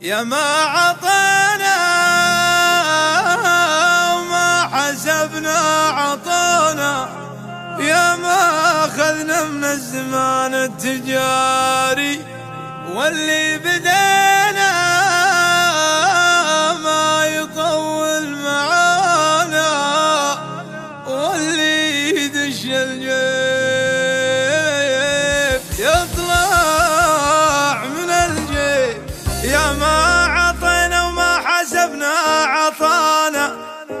يا ما عطينا وما حسبنا عطانا، يا ما أخذنا من الزمان التجاري، واللي بدينا ما يطول معانا، واللي يدش الجيب يطلع من الجيب. يا ما عطينا وما حسبنا عطانا،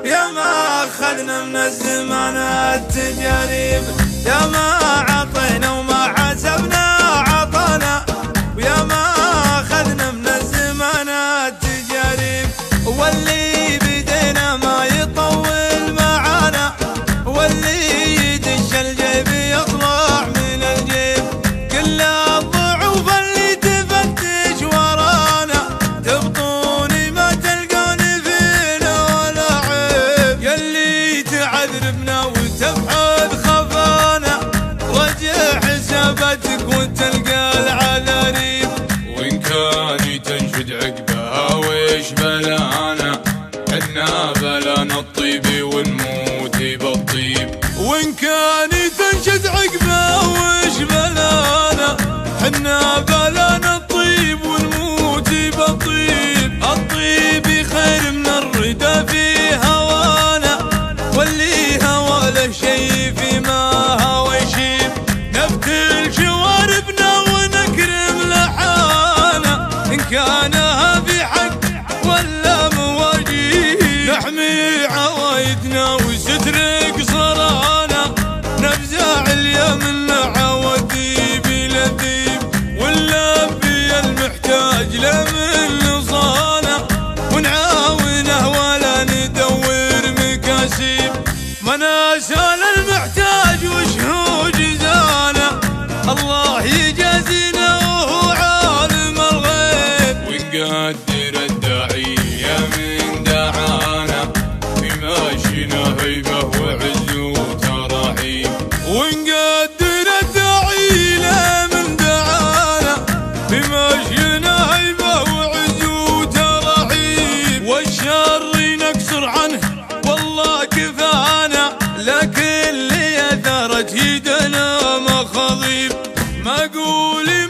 يا ما أخذنا من الزمان التجاري، يا ما عطينا وما حسبنا عطانا، ويا ما أخذنا من الزمان التجاري، واللي بدينا ما يطول معانا، واللي يدش الجيب يطلع من الجيب. كل الضعوف اللي تفتش ورانا تبطوني ما تلقوني فينا ولا عيب، يلي تعذربنا وتبحث خفانا رجع حساباتك وتلقى العذاريب. وإن كان تنشد عقبها ويش بلانا، حنا بلانا الطيب ونموت بالطيب. وإن كان تنشد عقبها ويش بلانا، حنا بلانا الطيب ونموت بالطيب. الطيب خير من الردى في هوانا، واللي هوى له شي فيما هوى يشيب. نبتل شواربنا ونكرم لحانا، إن كانها في حق ولا مواجيب. نحمي عوايدنا وستر قصرانا، نفزع اليمن عواديب لذيب. ونلبي المحتاج لمن نصانا، ونعاونه ولا ندور مكاسيب. ما نسال المحتاج وشهو جزانا، الله يجازينا وهو عالم الغيب. ونقدر الداعية من دعانا، في ماشينا هيبة وعز وتراحيب. ونقدر الداعي من دعانا، في ماشينا هيبة وعز وتراحيب. والشر نكسر عنه والله كفانا، لكن اللي اثارت يدنا مخاضيب. ما قولي